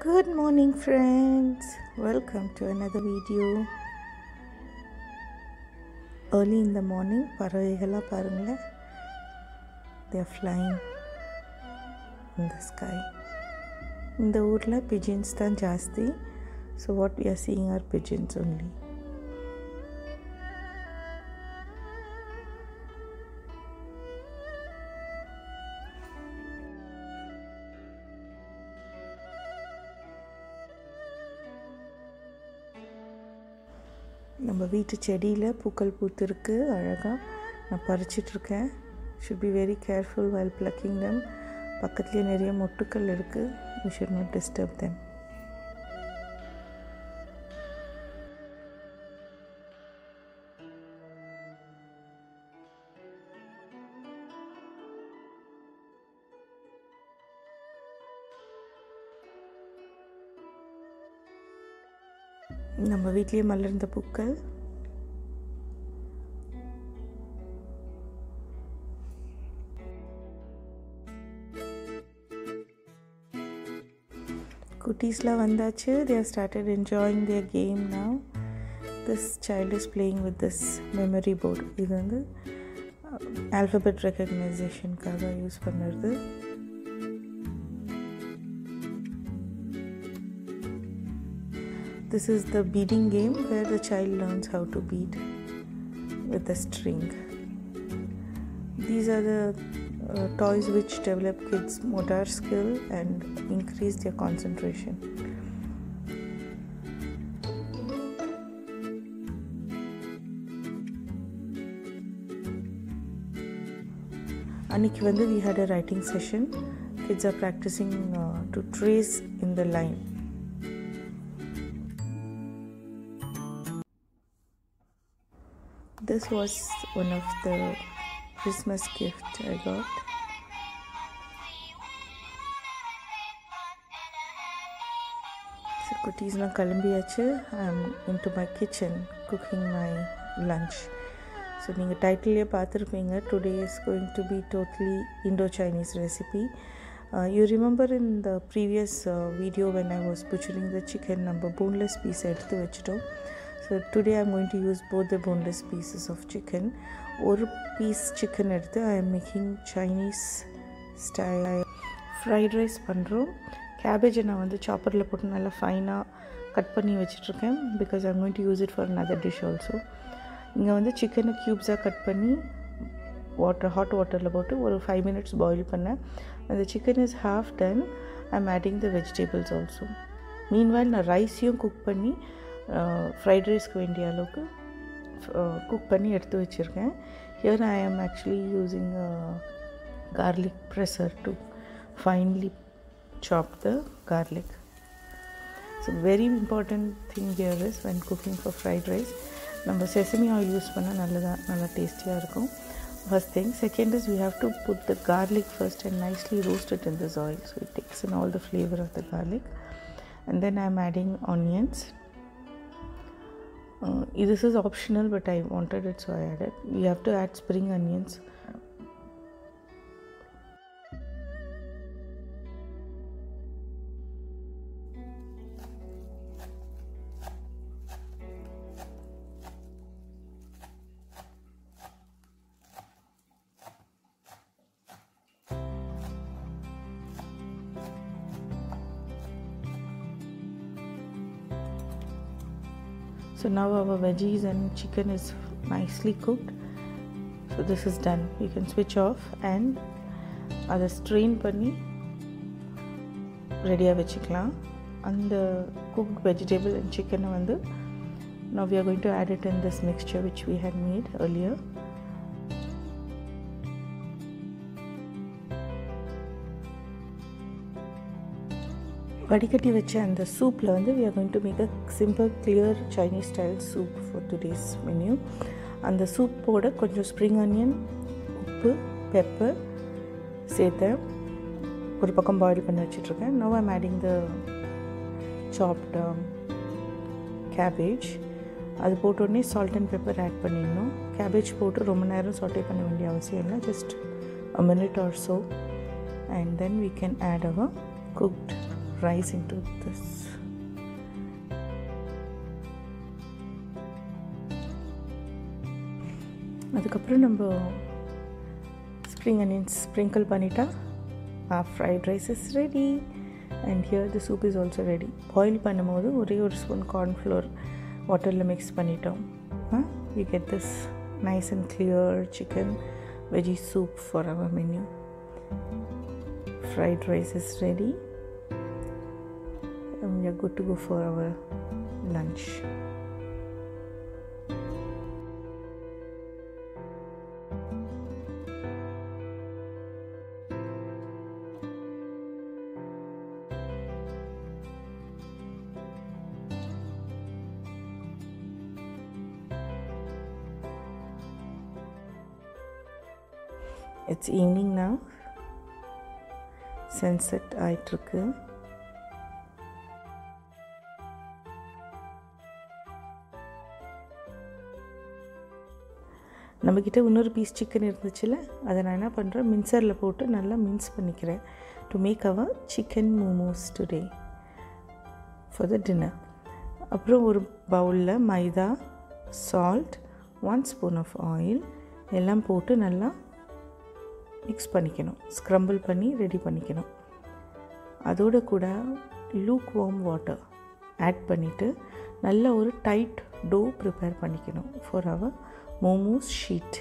Good morning friends, welcome to another video. Early in the morning, பறவைகளா பாருங்களேன், they are flying in the sky. இந்த ஊரில் pigeons தான் ஜாஸ்தி, so what we are seeing are pigeons only. நம்ம வீட்டு செடியில் பூக்கள் பூத்திருக்கு, அழகாக நான் பறிச்சிட்ருக்கேன். Should be very careful while plucking them. பக்கத்துலேயே நிறைய மொட்டுக்கள் இருக்குது, we should not disturb them. நம்ம வீட்லேயே மலர்ந்த பூக்கள். குட்டீஸ்லாம் வந்தாச்சு. they have started enjoying their game now. This child is playing with this memory board. இது வந்து alphabet recognitionக்காக யூஸ் பண்ணுறது. This is the beading game where the child learns how to bead with a string. These are the toys which develop kids' motor skill and increase their concentration. Aniki vandu we had a writing session. Kids are practicing to trace in the line. This was one of the Christmas gift I got. So kutis na kalambiyachu. I'm into my kitchen cooking my lunch. So neenga title la paathirpeenga, today is going to be totally Indo-Chinese recipe. You remember in the previous video when I was butchering the chicken, number boneless piece eduthu vechitom. So today I am going to use both the boneless pieces of chicken. One piece chicken eduthu I am making Chinese style fried rice பண்றோம். cabbage நான் வந்து சாப்பர்ல போட்டு நல்லா ஃபைனா cut பண்ணி வச்சிட்டிருக்கேன் because I am going to use it for another dish also. இங்க வந்து chicken cubes cut பண்ணி hot waterல போட்டு ஒரு 5 minutes boil பண்ணேன். And the chicken is half done. I am adding the vegetables also. Meanwhile நான் ரைஸையும் cook பண்ணி fried ரைஸ்க்கு வேண்டிய அளவுக்கு குக் பண்ணி எடுத்து வச்சுருக்கேன். ஹியர் ஐ ஆம் actually using garlic presser to finely chop the garlic. So very important thing here is when cooking for fried rice, நம்ம sesame oil யூஸ் பண்ணால் நல்லா டேஸ்டியாக இருக்கும். First thing. Second is we have to put the garlic first and nicely roast it in this oil so it takes in all the flavor of the garlic. And then I am adding onions. This is optional but I wanted it so I added. We have to add spring onions. So now our veggies and chicken is nicely cooked. So this is done. You can switch off and அதை strain பண்ணி ரெடியாக வச்சுக்கலாம். அந்த cooked vegetable and chicken வந்து now we are going to add it in this mixture which we had made earlier. வடிகட்டி வச்ச அந்த சூப்பில் வந்து we are going to make a simple clear Chinese style soup for today's menu. அந்த சூப்போட கொஞ்சம் spring onion, உப்பு, pepper சேர்த்து ஒரு பக்கம் பாயில் பண்ணி வச்சிட்ருக்கேன். Now I'm adding the chopped cabbage. அது போட்டோடனே salt and pepper ஆட் பண்ணிடணும். cabbage போட்டு ரொம்ப நேரம் சாட்டே பண்ண வேண்டிய அவசியம் இல்லை, just a minute or so, and then we can add our cooked rice into this. அதுக்கப்புறம் நம்ம spring onions sprinkle பண்ணிட்டா our fried rice is ready. And here the soup is also ready. Boil பண்ணும்போது ஒரே ஒரு spoon corn flour வாட்டரில் mix பண்ணிட்டோம். We get this nice and clear chicken veggie soup for our menu. Fried rice is ready and we are good to go for our lunch. It's evening now. Sunset ஆயிட்டிருக்கு. நம்மக்கிட்ட இன்னொரு piece chicken இருந்துச்சுல, அதை நான் என்ன பண்ணுறேன், மின்சரில் போட்டு நல்லா மின்ஸ் பண்ணிக்கிறேன் to make our chicken momos today for the dinner. அப்புறம் ஒரு பவுலில் maida, salt, 1 spoon of oil எல்லாம் போட்டு நல்லா மிக்ஸ் பண்ணிக்கணும், ஸ்க்ரம்பிள் பண்ணி ரெடி பண்ணிக்கணும். அதோட கூட லூக் வார்ம் வாட்டர் ஆட் பண்ணிவிட்டு நல்ல ஒரு டைட் டோ ப்ரிப்பேர் பண்ணிக்கணும் ஃபார் அவர் மோமோஸ் ஷீட்.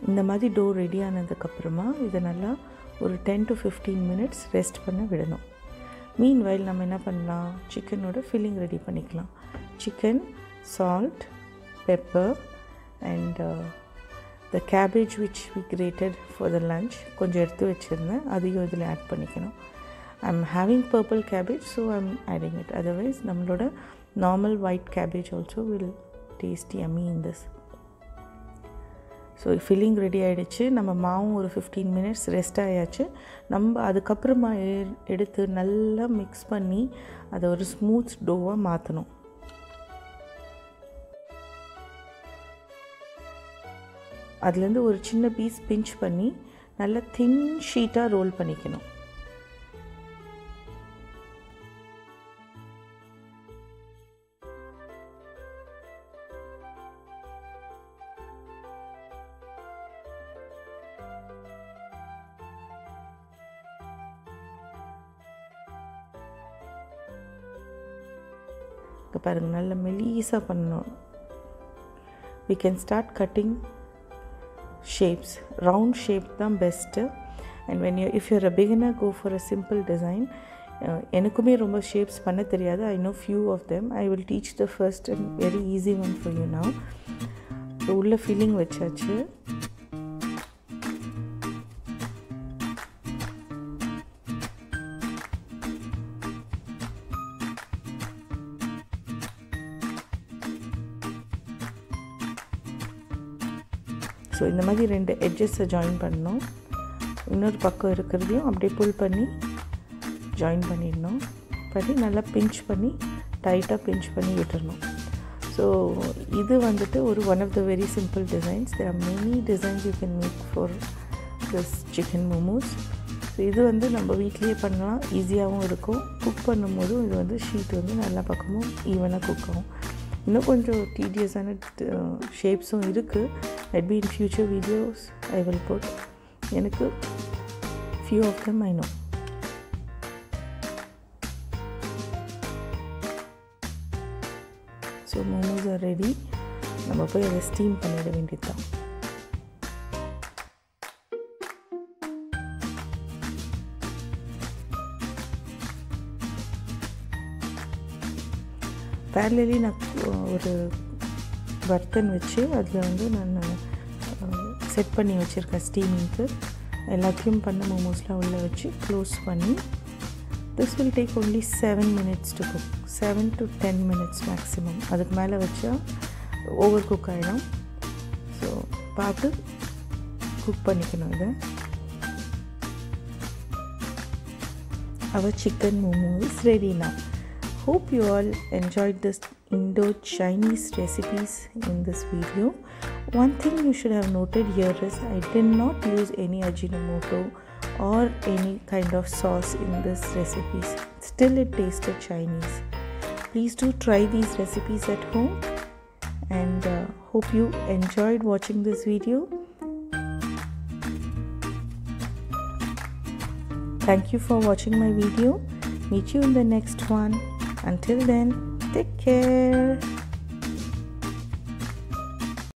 இந்த மாதிரி டோ ரெடி ஆனதுக்கப்புறமா இதை நல்லா ஒரு 10 to 15 மினிட்ஸ் ரெஸ்ட் பண்ண விடணும். மீன் வைல் நம்ம என்ன பண்ணலாம், சிக்கனோட ஃபில்லிங் ரெடி பண்ணிக்கலாம். Chicken, salt, pepper and the cabbage which we grated for the lunch கொஞ்சம் எடுத்து வச்சுருந்தேன், அதையும் இதில் ஆட் பண்ணிக்கணும். I am having purple cabbage, so I am adding it. Otherwise நம்மளோட normal white cabbage also will taste yummy in this. So filling ready ஆகிடுச்சு. நம்ம மாவும் ஒரு 15 மினிட்ஸ் ரெஸ்ட் ஆயாச்சு. நம்ம அதுக்கப்புறமா எடுத்து நல்லா மிக்ஸ் பண்ணி அதை ஒரு ஸ்மூத் டோவாக மாற்றணும். அதுலேருந்து ஒரு சின்ன பீஸ் பிஞ்ச் பண்ணி நல்லா தின் ஷீட்டாக ரோல் பண்ணிக்கணும். இப்போ பாருங்கள், நல்ல மெலீஸாக பண்ணணும். we can start cutting shapes. round shape தான் best. and if you're a beginner, go for a simple design. எனக்குமே ரொம்ப ஷேப்ஸ் பண்ண தெரியாது. I know few of them. I will teach the first and very easy one for you now. So உள்ள filling வச்சாச்சு. So இந்த மாதிரி 2 எட்ஜஸை join பண்ணணும். இன்னொரு பக்கம் இருக்கிறதையும் அப்படியே புல் பண்ணி ஜாயின் பண்ணிடணும். பண்ணி நல்லா பிஞ்ச் பண்ணி டைட்டாக பிஞ்ச் பண்ணி விட்டுறணும். ஸோ இது வந்துட்டு ஒரு one of the very simple designs. There are many designs you can make for this chicken momos. So இது வந்து நம்ம வீட்லேயே பண்ணலாம், ஈஸியாகவும் இருக்கும். குக் பண்ணும்போதும் இது வந்து ஷீட் வந்து நல்லா பக்கமும் ஈவனாக குக் ஆகும். இன்னும் கொஞ்சம் டீடியஸான ஷேப்ஸும் இருக்குது. Maybe in future videos I will put. எனக்கு few of them I know. So momos are ready. நம்ம போய் அதை ஸ்டீம் பண்ணிட வேண்டியது தான். பேரலி நான் ஒரு பர்த்தன் வச்சு அதில் வந்து நான் செட் பண்ணி வச்சுருக்கேன் ஸ்டீமிங்க்கு. எல்லாத்தையும் பண்ண மோமோஸ்லாம் உள்ளே வச்சு க்ளோஸ் பண்ணி this will take only 7 minutes to cook. 7 to 10 minutes maximum. அதுக்கு மேலே வச்சா ஓவர் குக் ஆகிடும். ஸோ பார்த்து குக் பண்ணிக்கணும். இதை Our chicken momo is ready now. Hope you all enjoyed this Indo-Chinese recipes in this video. One thing you should have noted here is I did not use any Ajinomoto or any kind of sauce in this recipes. Still it tasted Chinese. Please do try these recipes at home, and hope you enjoyed watching this video. Thank you for watching my video. Meet you in the next one. Until then, take care.